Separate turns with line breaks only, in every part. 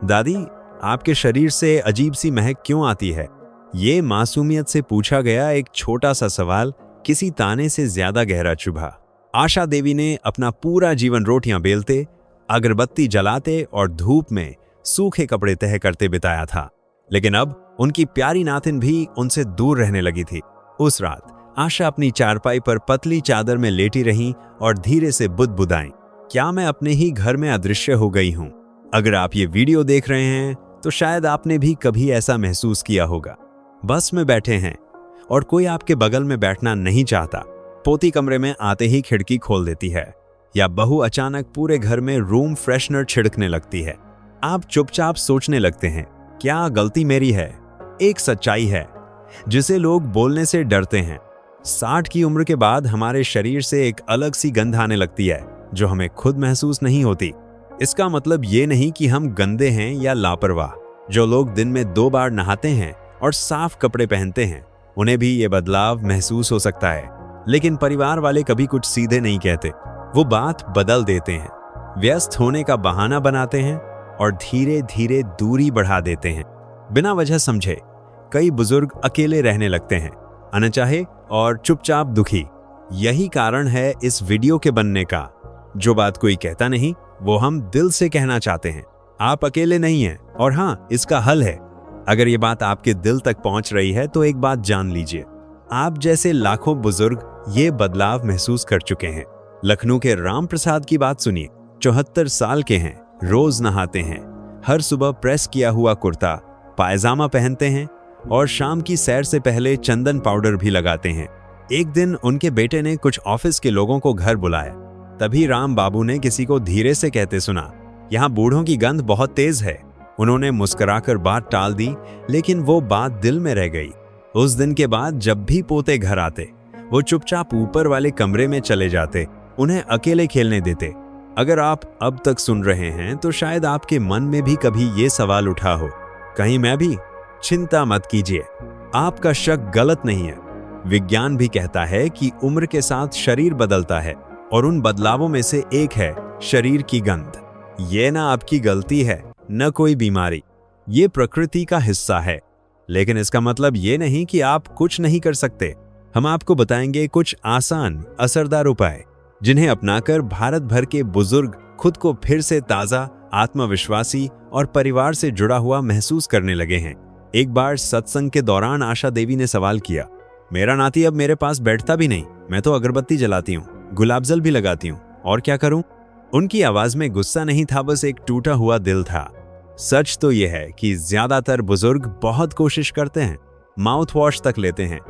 दादी, आपके शरीर से अजीब सी महक क्यों आती है? ये मासूमियत से पूछा गया एक छोटा सा सवाल किसी ताने से ज्यादा गहरा चुभा। आशा देवी ने अपना पूरा जीवन रोटियां बेलते, अगरबत्ती जलाते और धूप में सूखे कपड़े तह करते बिताया था। लेकिन अब उनकी प्यारी नातिन भी उनसे दूर रहने लगी थी। उस रात आशा अपनी चारपाई पर पतली चादर में लेटी रहीं और धीरे से बुदबुदाईं, क्या मैं अपने ही घर में अदृश्य हो गई हूं? अगर आप ये वीडियो देख रहे हैं तो शायद आपने भी कभी ऐसा महसूस किया होगा। बस में बैठे हैं और कोई आपके बगल में बैठना नहीं चाहता। पोती कमरे में आते ही खिड़की खोल देती है, या बहू अचानक पूरे घर में रूम फ्रेशनर छिड़कने लगती है। आप चुपचाप सोचने लगते हैं, क्या गलती मेरी है? एक सच्चाई है जिसे लोग बोलने से डरते हैं। 60 की उम्र के बाद हमारे शरीर से एक अलग सी गंध आने लगती है जो हमें खुद महसूस नहीं होती। इसका मतलब ये नहीं कि हम गंदे हैं या लापरवाह। जो लोग दिन में 2 बार नहाते हैं और साफ कपड़े पहनते हैं, उन्हें भी ये बदलाव महसूस हो सकता है। लेकिन परिवार वाले कभी कुछ सीधे नहीं कहते, वो बात बदल देते हैं, व्यस्त होने का बहाना बनाते हैं और धीरे धीरे दूरी बढ़ा देते हैं। बिना वजह समझे कई बुजुर्ग अकेले रहने लगते हैं, अनचाहे और चुपचाप दुखी। यही कारण है इस वीडियो के बनने का। जो बात कोई कहता नहीं, वो हम दिल से कहना चाहते हैं। आप अकेले नहीं हैं, और हाँ, इसका हल है। अगर ये बात आपके दिल तक पहुंच रही है तो एक बात जान लीजिए, आप जैसे लाखों बुजुर्ग ये बदलाव महसूस कर चुके हैं। लखनऊ के राम प्रसाद की बात सुनिए। 74 साल के हैं, रोज नहाते हैं, हर सुबह प्रेस किया हुआ कुर्ता पायजामा पहनते हैं और शाम की सैर से पहले चंदन पाउडर भी लगाते हैं। एक दिन उनके बेटे ने कुछ ऑफिस के लोगों को घर बुलाया। तभी राम बाबू ने किसी को धीरे से कहते सुना, यहाँ बूढ़ों की गंध बहुत तेज है। उन्होंने मुस्कुराकर बात टाल दी, लेकिन वो बात दिल में रह गई। उस दिन के बाद जब भी पोते घर आते, वो चुपचाप ऊपर वाले कमरे में चले जाते, उन्हें अकेले खेलने देते। अगर आप अब तक सुन रहे हैं तो शायद आपके मन में भी कभी ये सवाल उठा हो, कहीं मैं भी? चिंता मत कीजिए, आपका शक गलत नहीं है। विज्ञान भी कहता है कि उम्र के साथ शरीर बदलता है, और उन बदलावों में से एक है शरीर की गंध। ये ना आपकी गलती है, न कोई बीमारी, ये प्रकृति का हिस्सा है। लेकिन इसका मतलब ये नहीं कि आप कुछ नहीं कर सकते। हम आपको बताएंगे कुछ आसान, असरदार उपाय, जिन्हें अपनाकर भारत भर के बुजुर्ग खुद को फिर से ताजा, आत्मविश्वासी और परिवार से जुड़ा हुआ महसूस करने लगे हैं। एक बार सत्संग के दौरान आशा देवी ने सवाल किया, मेरा नाती अब मेरे पास बैठता भी नहीं, मैं तो अगरबत्ती जलाती हूँ, गुलाबजल भी लगाती हूँ, और क्या करूँ? उनकी आवाज में गुस्सा नहीं था, बस एक टूटा हुआ दिल था। सच तो यह है कि ज्यादातर बुजुर्ग बहुत कोशिश करते हैं, माउथ वॉश तक लेते हैं,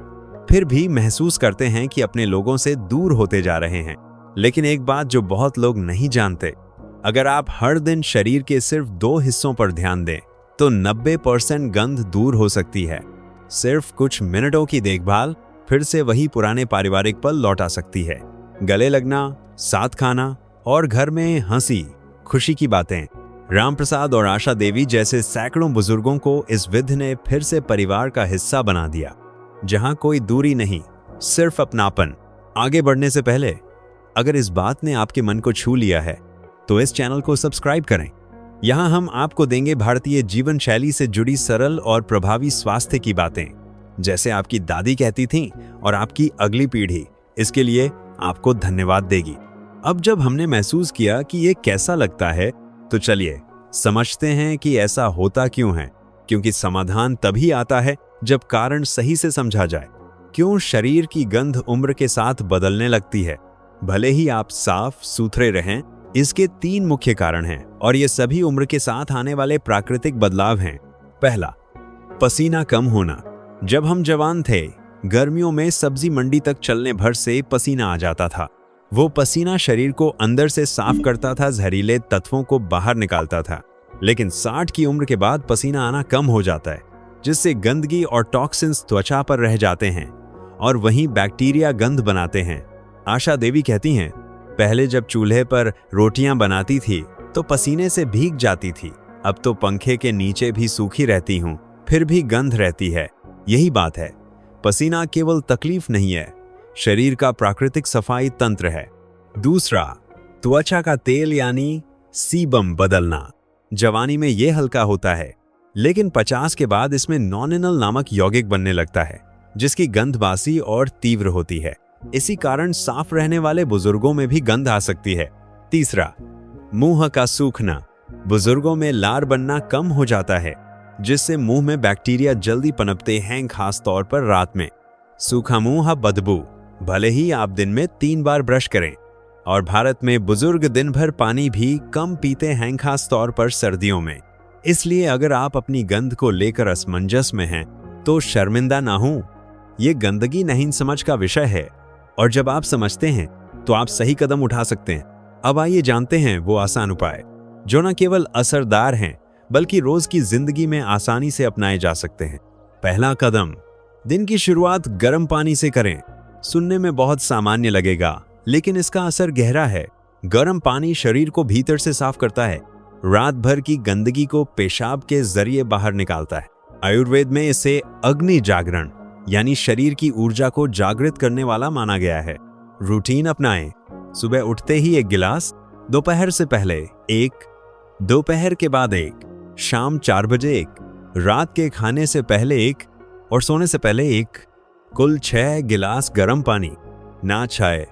फिर भी महसूस करते हैं कि अपने लोगों से दूर होते जा रहे हैं। लेकिन एक बात जो बहुत लोग नहीं जानते, अगर आप हर दिन शरीर के सिर्फ 2 हिस्सों पर ध्यान दें तो 90% गंध दूर हो सकती है। सिर्फ कुछ मिनटों की देखभाल फिर से वही पुराने पारिवारिक पल लौटा सकती है। गले लगना, साथ खाना और घर में हंसी खुशी की बातें। राम प्रसाद और आशा देवी जैसे सैकड़ों बुजुर्गों को इस विधि ने फिर से परिवार का हिस्सा बना दिया, जहां कोई दूरी नहीं, सिर्फ अपनापन। आगे बढ़ने से पहले अगर इस बात ने आपके मन को छू लिया है तो इस चैनल को सब्सक्राइब करें। यहां हम आपको देंगे भारतीय जीवन शैली से जुड़ी सरल और प्रभावी स्वास्थ्य की बातें, जैसे आपकी दादी कहती थीं, और आपकी अगली पीढ़ी इसके लिए आपको धन्यवाद देगी। अब जब हमने महसूस किया कि ये कैसा लगता है, तो चलिए समझते हैं कि ऐसा होता क्यों है। क्योंकि समाधान तभी आता है जब कारण सही से समझा जाए। क्यों शरीर की गंध उम्र के साथ बदलने लगती है, भले ही आप साफ सुथरे रहें? इसके 3 मुख्य कारण हैं, और ये सभी उम्र के साथ आने वाले प्राकृतिक बदलाव हैं। पहला, पसीना कम होना। जब हम जवान थे, गर्मियों में सब्जी मंडी तक चलने भर से पसीना आ जाता था। वो पसीना शरीर को अंदर से साफ करता था, जहरीले तत्वों को बाहर निकालता था। लेकिन 60 की उम्र के बाद पसीना आना कम हो जाता है, जिससे गंदगी और टॉक्सिन्स त्वचा पर रह जाते हैं और वहीं बैक्टीरिया गंध बनाते हैं। आशा देवी कहती हैं, पहले जब चूल्हे पर रोटियां बनाती थी तो पसीने से भीग जाती थी, अब तो पंखे के नीचे भी सूखी रहती हूँ, फिर भी गंध रहती है। यही बात है, पसीना केवल तकलीफ नहीं है, शरीर का प्राकृतिक सफाई तंत्र है। दूसरा, त्वचा का तेल यानी सीबम बदलना। जवानी में ये हल्का होता है, लेकिन 50 के बाद इसमें नॉनिनल नामक यौगिक बनने लगता है, जिसकी गंध बासी और तीव्र होती है। इसी कारण साफ रहने वाले बुजुर्गों में भी गंध आ सकती है। तीसरा, मुंह का सूखना। बुजुर्गों में लार बनना कम हो जाता है, जिससे मुंह में बैक्टीरिया जल्दी पनपते हैं, खास तौर पर रात में। सूखा मुंह, बदबू। भले ही आप दिन में 3 बार ब्रश करें। और भारत में बुजुर्ग दिन भर पानी भी कम पीते हैं, खास तौर पर सर्दियों में। इसलिए अगर आप अपनी गंध को लेकर असमंजस में हैं, तो शर्मिंदा ना हो। ये गंदगी नहीं समझ का विषय है, और जब आप समझते हैं तो आप सही कदम उठा सकते हैं। अब आइए जानते हैं वो आसान उपाय जो न केवल असरदार हैं, बल्कि रोज की जिंदगी में आसानी से अपनाए जा सकते हैं। पहला कदम, दिन की शुरुआत गर्म पानी से करें। सुनने में बहुत सामान्य लगेगा, लेकिन इसका असर गहरा है। गर्म पानी शरीर को भीतर से साफ करता है, रात भर की गंदगी को पेशाब के जरिए बाहर निकालता है। आयुर्वेद में इसे अग्नि जागरण यानी शरीर की ऊर्जा को जागृत करने वाला माना गया है। रूटीन अपनाएं। सुबह उठते ही 1 गिलास, दोपहर से पहले 1, दोपहर के बाद 1, शाम 4 बजे 1, रात के खाने से पहले 1 और सोने से पहले 1। कुल 6 गिलास गर्म पानी। ना चाय,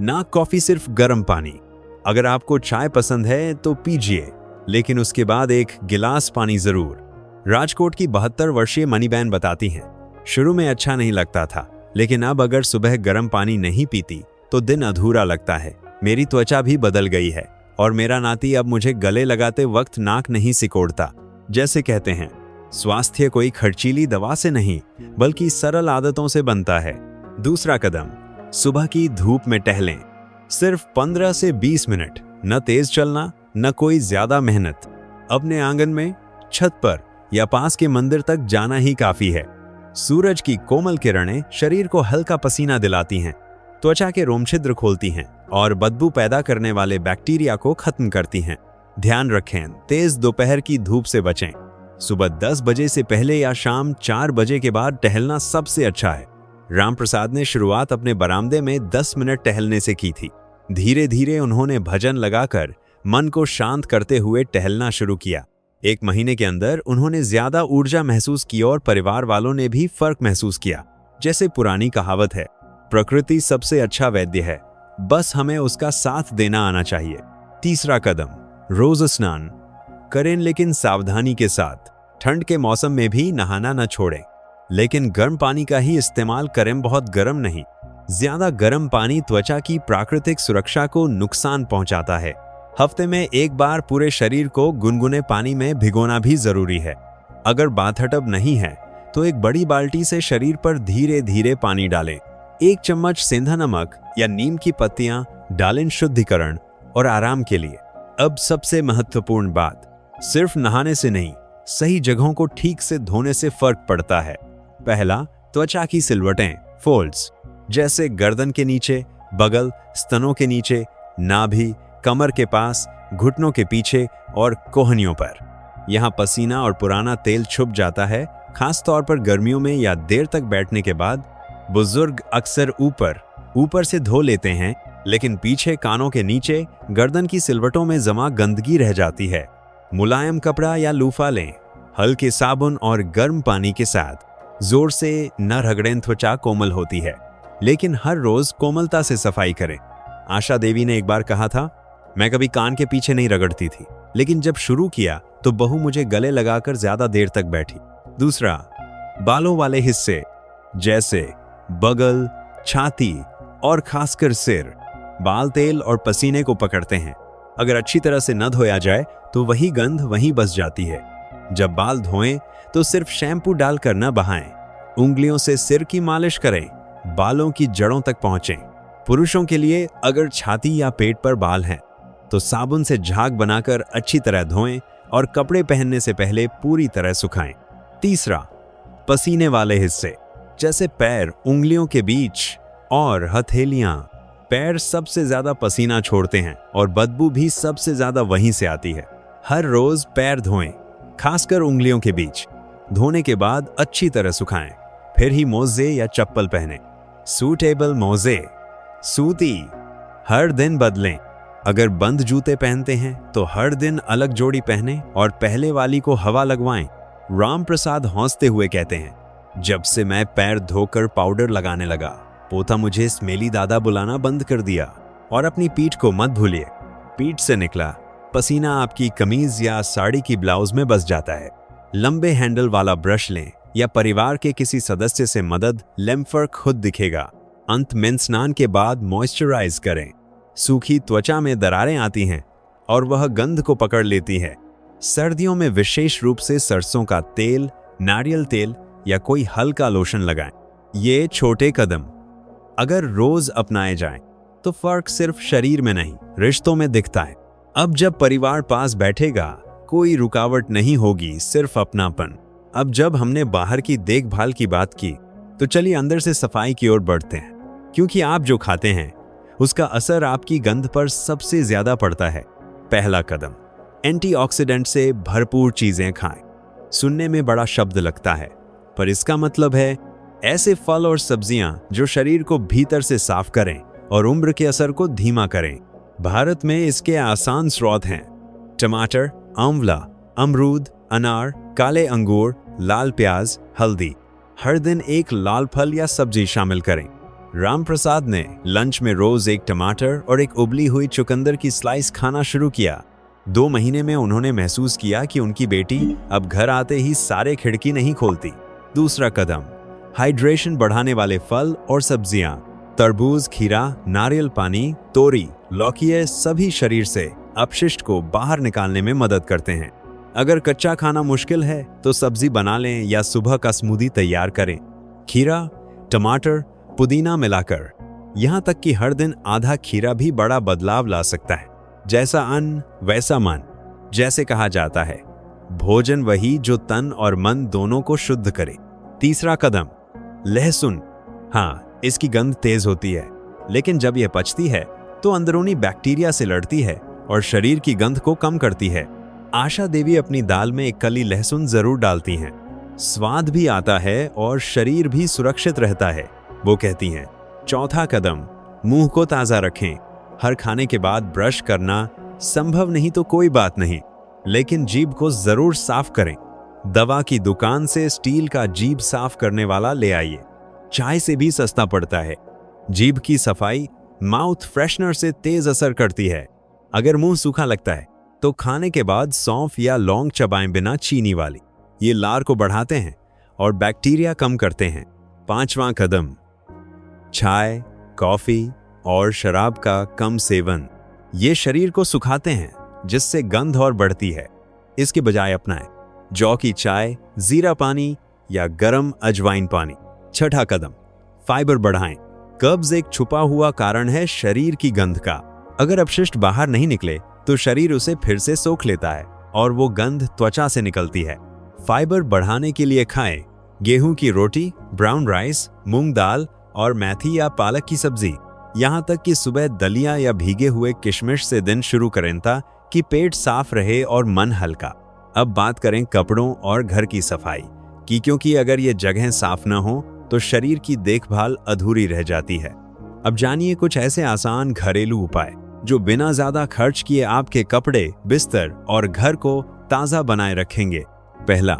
ना कॉफी, सिर्फ गर्म पानी। अगर आपको चाय पसंद है तो पीजिए, लेकिन उसके बाद 1 गिलास पानी जरूर। राजकोट की 72 वर्षीय मणिबेन बताती हैं, शुरू में अच्छा नहीं लगता था, लेकिन अब अगर सुबह गर्म पानी नहीं पीती तो दिन अधूरा लगता है। मेरी त्वचा भी बदल गई है और मेरा नाती अब मुझे गले लगाते वक्त नाक नहीं सिकोड़ता। जैसे कहते हैं, स्वास्थ्य कोई खर्चीली दवा से नहीं, बल्कि सरल आदतों से बनता है। दूसरा कदम, सुबह की धूप में टहलें। सिर्फ 15 से 20 मिनट। न तेज चलना, न कोई ज्यादा मेहनत। अपने आंगन में, छत पर या पास के मंदिर तक जाना ही काफी है। सूरज की कोमल किरणें शरीर को हल्का पसीना दिलाती हैं, त्वचा के रोमछिद्र खोलती हैं और बदबू पैदा करने वाले बैक्टीरिया को खत्म करती हैं। ध्यान रखें, तेज दोपहर की धूप से बचें। सुबह 10 बजे से पहले या शाम 4 बजे के बाद टहलना सबसे अच्छा है। रामप्रसाद ने शुरुआत अपने बरामदे में 10 मिनट टहलने से की थी। धीरे धीरे उन्होंने भजन लगाकर मन को शांत करते हुए टहलना शुरू किया। 1 महीने के अंदर उन्होंने ज्यादा ऊर्जा महसूस की और परिवार वालों ने भी फर्क महसूस किया। जैसे पुरानी कहावत है, प्रकृति सबसे अच्छा वैद्य है, बस हमें उसका साथ देना आना चाहिए। तीसरा कदम, रोज स्नान करें, लेकिन सावधानी के साथ। ठंड के मौसम में भी नहाना न छोड़ें, लेकिन गर्म पानी का ही इस्तेमाल करें, बहुत गर्म नहीं। ज्यादा गर्म पानी त्वचा की प्राकृतिक सुरक्षा को नुकसान पहुंचाता है। हफ्ते में 1 बार पूरे शरीर को गुनगुने पानी में भिगोना भी जरूरी है। अगर बाथटब नहीं है तो 1 बड़ी बाल्टी से शरीर पर धीरे धीरे पानी डालें। 1 चम्मच सेंधा नमक या नीम की पत्तियां डालें शुद्धिकरण और आराम के लिए। अब सबसे महत्वपूर्ण बात, सिर्फ नहाने से नहीं, सही जगहों को ठीक से धोने से फर्क पड़ता है। पहला, त्वचा की सिलवटें, फोल्ड्स, जैसे गर्दन के नीचे, बगल, स्तनों के नीचे, नाभि, कमर के पास, घुटनों के पीछे और कोहनियों पर। यहाँ पसीना और पुराना तेल छुप जाता है, खास तौर पर गर्मियों में या देर तक बैठने के बाद। बुजुर्ग अक्सर ऊपर से धो लेते हैं, लेकिन पीछे कानों के नीचे, गर्दन की सिलवटों में जमा गंदगी रह जाती है। मुलायम कपड़ा या लूफा लें, हल्के साबुन और गर्म पानी के साथ। जोर से न रगड़ें, त्वचा कोमल होती है, लेकिन हर रोज कोमलता से सफाई करें। आशा देवी ने एक बार कहा था, मैं कभी कान के पीछे नहीं रगड़ती थी, लेकिन जब शुरू किया तो बहू मुझे गले लगाकर ज्यादा देर तक बैठी। दूसरा, बालों वाले हिस्से जैसे बगल, छाती और खासकर सिर, बाल तेल और पसीने को पकड़ते हैं। अगर अच्छी तरह से न धोया जाए तो वही गंध वहीं बस जाती है। जब बाल धोएं तो सिर्फ शैम्पू डालकर न बहाएं। उंगलियों से सिर की मालिश करें, बालों की जड़ों तक पहुंचें। पुरुषों के लिए अगर छाती या पेट पर बाल हैं तो साबुन से झाग बनाकर अच्छी तरह धोएं और कपड़े पहनने से पहले पूरी तरह सुखाएं। तीसरा, पसीने वाले हिस्से जैसे पैर, उंगलियों के बीच और हथेलियां। पैर सबसे ज्यादा पसीना छोड़ते हैं और बदबू भी सबसे ज्यादा वहीं से आती है। हर रोज पैर धोएं, खासकर उंगलियों के बीच। धोने के बाद अच्छी तरह सुखाएं, फिर ही मोजे या चप्पल पहनें। सूटेबल मोजे, सूती, हर दिन बदलें। अगर बंद जूते पहनते हैं तो हर दिन अलग जोड़ी पहने और पहले वाली को हवा लगवाएं। राम प्रसाद हंसते हुए कहते हैं, जब से मैं पैर धोकर पाउडर लगाने लगा, पोता मुझे स्मेली दादा बुलाना बंद कर दिया। और अपनी पीठ को मत भूलिए। पीठ से निकला पसीना आपकी कमीज या साड़ी की ब्लाउज में बस जाता है। लंबे हैंडल वाला ब्रश लें या परिवार के किसी सदस्य से मदद, लेम्फर खुद दिखेगा। अंत में स्नान के बाद मॉइस्चराइज करें। सूखी त्वचा में दरारें आती हैं और वह गंध को पकड़ लेती है। सर्दियों में विशेष रूप से सरसों का तेल, नारियल तेल या कोई हल्का लोशन लगाएं। ये छोटे कदम अगर रोज अपनाए जाएं, तो फर्क सिर्फ शरीर में नहीं, रिश्तों में दिखता है। अब जब परिवार पास बैठेगा, कोई रुकावट नहीं होगी, सिर्फ अपनापन। अब जब हमने बाहर की देखभाल की बात की, तो चलिए अंदर से सफाई की ओर बढ़ते हैं, क्योंकि आप जो खाते हैं उसका असर आपकी गंध पर सबसे ज्यादा पड़ता है। पहला कदम, एंटीऑक्सीडेंट से भरपूर चीजें खाएं। सुनने में बड़ा शब्द लगता है, पर इसका मतलब है ऐसे फल और सब्जियां जो शरीर को भीतर से साफ करें और उम्र के असर को धीमा करें। भारत में इसके आसान स्रोत हैं: टमाटर, आंवला, अमरूद, अनार, काले अंगूर, लाल प्याज, हल्दी। हर दिन एक लाल फल या सब्जी शामिल करें। राम प्रसाद ने लंच में रोज एक टमाटर और एक उबली हुई चुकंदर की स्लाइस खाना शुरू किया। 2 महीने में उन्होंने महसूस किया कि उनकी बेटी अब घर आते ही सारे खिड़की नहीं खोलती। दूसरा कदम, हाइड्रेशन बढ़ाने वाले फल और सब्जियां। तरबूज, खीरा, नारियल पानी, तोरी, लौकी, सभी शरीर से अपशिष्ट को बाहर निकालने में मदद करते हैं। अगर कच्चा खाना मुश्किल है तो सब्जी बना लें या सुबह का स्मूदी तैयार करें। खीरा, टमाटर, पुदीना मिलाकर। यहाँ तक कि हर दिन आधा खीरा भी बड़ा बदलाव ला सकता है। जैसा अन्न वैसा मन, जैसे कहा जाता है, भोजन वही जो तन और मन दोनों को शुद्ध करे। तीसरा कदम, लहसुन। हाँ, इसकी गंध तेज होती है, लेकिन जब यह पचती है तो अंदरूनी बैक्टीरिया से लड़ती है और शरीर की गंध को कम करती है। आशा देवी अपनी दाल में एक कली लहसुन जरूर डालती हैं। स्वाद भी आता है और शरीर भी सुरक्षित रहता है, वो कहती हैं। चौथा कदम, मुंह को ताज़ा रखें। हर खाने के बाद ब्रश करना संभव नहीं तो कोई बात नहीं, लेकिन जीभ को जरूर साफ करें। दवा की दुकान से स्टील का जीभ साफ करने वाला ले आइए, चाय से भी सस्ता पड़ता है। जीभ की सफाई माउथ फ्रेशनर से तेज असर करती है। अगर मुंह सूखा लगता है तो खाने के बाद सौंफ या लौंग चबाएं बिना चीनी वाली। ये लार को बढ़ाते हैं और बैक्टीरिया कम करते हैं। पांचवां कदम, चाय, कॉफी और शराब का कम सेवन। ये शरीर को सुखाते हैं, जिससे गंध और बढ़ती है। इसके बजाय अपनाएं जौ की चाय, जीरा पानी या गरम अजवाइन पानी। छठा कदम, फाइबर बढ़ाएं। कब्ज एक छुपा हुआ कारण है शरीर की गंध का। अगर अपशिष्ट बाहर नहीं निकले तो शरीर उसे फिर से सोख लेता है और वो गंध त्वचा से निकलती है। फाइबर बढ़ाने के लिए खाएं गेहूं की रोटी, ब्राउन राइस, मूंग दाल और मेथी या पालक की सब्जी। यहाँ तक कि सुबह दलिया या भीगे हुए किशमिश से दिन शुरू करें ताकि पेट साफ रहे और मन हल्का। अब बात करें कपड़ों और घर की सफाई की, क्योंकि अगर ये जगह साफ न हो तो शरीर की देखभाल अधूरी रह जाती है। अब जानिए कुछ ऐसे आसान घरेलू उपाय जो बिना ज्यादा खर्च किए आपके कपड़े, बिस्तर और घर को ताज़ा बनाए रखेंगे। पहला,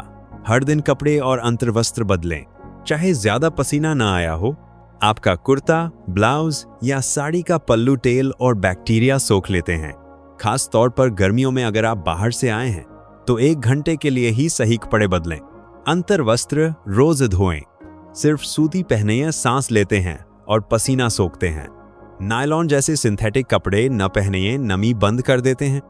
हर दिन कपड़े और अंतर्वस्त्र बदलें, चाहे ज्यादा पसीना ना आया हो। आपका कुर्ता, ब्लाउज या साड़ी का पल्लू तेल और बैक्टीरिया सोख लेते हैं। खास तौर पर गर्मियों में अगर आप बाहर से आए हैं तो 1 घंटे के लिए ही सही कपड़े बदलें। अंतर्वस्त्र रोज धोएं। सिर्फ सूती पहने सांस लेते हैं और पसीना सोखते हैं। नायलॉन जैसे सिंथेटिक कपड़े न पहनिए, नमी बंद कर देते हैं।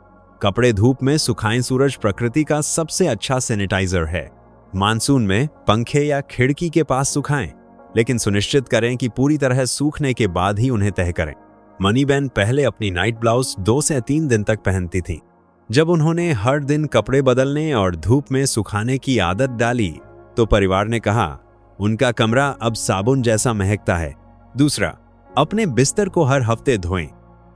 कपड़े धूप में सुखाएं, सूरज प्रकृति का सबसे अच्छा सैनिटाइजर है। मानसून में पंखे या खिड़की के पास सुखाएं, लेकिन सुनिश्चित करें कि पूरी तरह सूखने के बाद ही उन्हें तह करें। मनीबेन पहले अपनी नाइट ब्लाउज 2 से 3 दिन तक पहनती थी। जब उन्होंने हर दिन कपड़े बदलने और धूप में सुखाने की आदत डाली तो परिवार ने कहा उनका कमरा अब साबुन जैसा महकता है। दूसरा, अपने बिस्तर को हर हफ्ते धोएं।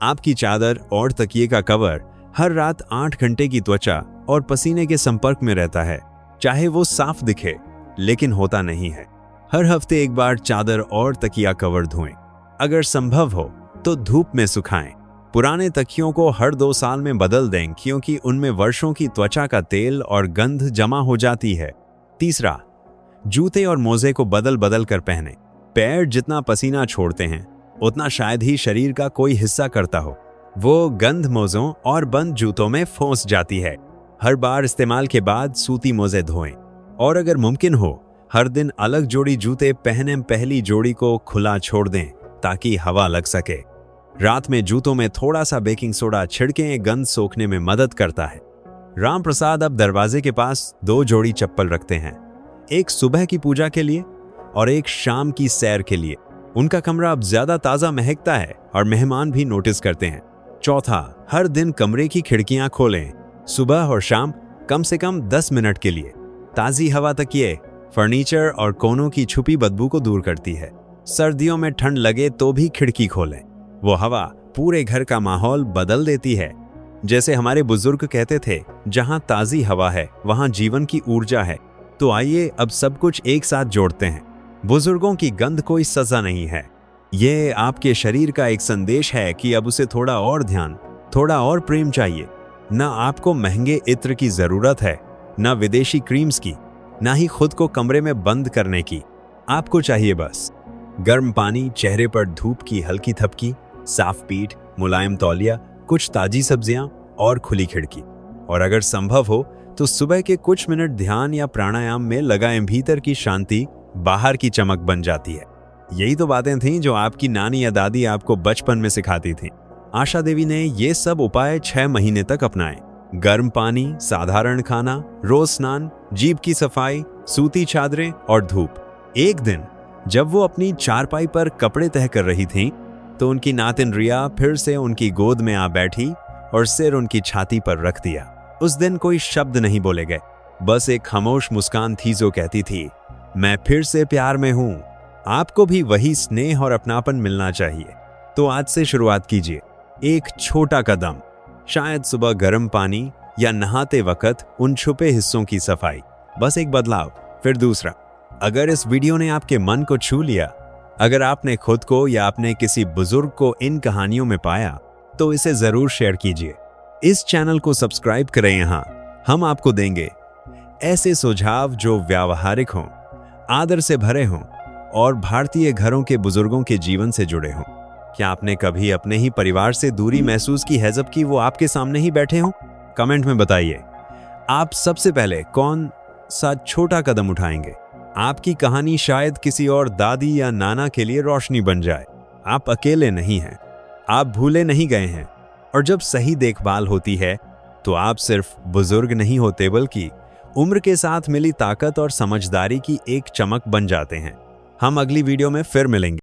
आपकी चादर और तकिए का कवर हर रात 8 घंटे की त्वचा और पसीने के संपर्क में रहता है। चाहे वो साफ दिखे, लेकिन होता नहीं है। हर हफ्ते एक बार चादर और तकिया कवर धोएं। अगर संभव हो तो धूप में सुखाएं। पुराने तकियों को हर 2 साल में बदल दें क्योंकि उनमें वर्षों की त्वचा का तेल और गंध जमा हो जाती है। तीसरा, जूते और मोजे को बदल बदल कर पहने। पैर जितना पसीना छोड़ते हैं उतना शायद ही शरीर का कोई हिस्सा करता हो। वो गंध मोजों और बंद जूतों में फंस जाती है। हर बार इस्तेमाल के बाद सूती मोजे धोएं और अगर मुमकिन हो हर दिन अलग जोड़ी जूते पहने पहली जोड़ी को खुला छोड़ दें ताकि हवा लग सके। रात में जूतों में थोड़ा सा बेकिंग सोडा छिड़कें, गंध सोखने में मदद करता है। राम प्रसाद अब दरवाजे के पास 2 जोड़ी चप्पल रखते हैं, एक सुबह की पूजा के लिए और एक शाम की सैर के लिए। उनका कमरा अब ज्यादा ताजा महकता है और मेहमान भी नोटिस करते हैं। चौथा, हर दिन कमरे की खिड़कियां खोलें, सुबह और शाम कम से कम 10 मिनट के लिए। ताजी हवा तकिए, फर्नीचर और कोनों की छुपी बदबू को दूर करती है। सर्दियों में ठंड लगे तो भी खिड़की खोलें, वो हवा पूरे घर का माहौल बदल देती है। जैसे हमारे बुजुर्ग कहते थे, जहां ताजी हवा है वहां जीवन की ऊर्जा है। तो आइए अब सब कुछ एक साथ जोड़ते हैं। बुजुर्गों की गंध कोई सजा नहीं है, ये आपके शरीर का एक संदेश है कि अब उसे थोड़ा और ध्यान, थोड़ा और प्रेम चाहिए। न आपको महंगे इत्र की जरूरत है, न विदेशी क्रीम्स की, न ही खुद को कमरे में बंद करने की। आपको चाहिए बस गर्म पानी, चेहरे पर धूप की हल्की थपकी, साफ पीठ, मुलायम तौलिया, कुछ ताजी सब्जियां और खुली खिड़की। और अगर संभव हो तो सुबह के कुछ मिनट ध्यान या प्राणायाम में लगाएं। भीतर की शांति बाहर की चमक बन जाती है। यही तो बातें थीं जो आपकी नानी या दादी आपको बचपन में सिखाती थीं। आशा देवी ने ये सब उपाय 6 महीने तक अपनाए। गर्म पानी, साधारण खाना, रोज स्नान, जीभ की सफाई, सूती चादरें और धूप। एक दिन जब वो अपनी चारपाई पर कपड़े तह कर रही थीं, तो उनकी नातिन रिया फिर से उनकी गोद में आ बैठी और सिर उनकी छाती पर रख दिया। उस दिन कोई शब्द नहीं बोले गए, बस एक खामोश मुस्कान थी जो कहती थी, मैं फिर से प्यार में हूं। आपको भी वही स्नेह और अपनापन मिलना चाहिए। तो आज से शुरुआत कीजिए। एक छोटा कदम, शायद सुबह गर्म पानी या नहाते वक्त उन छुपे हिस्सों की सफाई। बस एक बदलाव, फिर दूसरा। अगर इस वीडियो ने आपके मन को छू लिया, अगर आपने खुद को या अपने किसी बुजुर्ग को इन कहानियों में पाया, तो इसे जरूर शेयर कीजिए। इस चैनल को सब्सक्राइब करें। यहाँ हम आपको देंगे ऐसे सुझाव जो व्यावहारिक हों, आदर से भरे हों और भारतीय घरों के बुजुर्गों के जीवन से जुड़े हों। क्या आपने कभी अपने ही परिवार से दूरी महसूस की है जबकि वो आपके सामने ही बैठे हों? कमेंट में बताइए, आप सबसे पहले कौन सा छोटा कदम उठाएंगे? आपकी कहानी शायद किसी और दादी या नाना के लिए रोशनी बन जाए। आप अकेले नहीं हैं, आप भूले नहीं गए हैं। और जब सही देखभाल होती है तो आप सिर्फ बुजुर्ग नहीं होते, बल्कि उम्र के साथ मिली ताकत और समझदारी की एक चमक बन जाते हैं। हम अगली वीडियो में फिर मिलेंगे।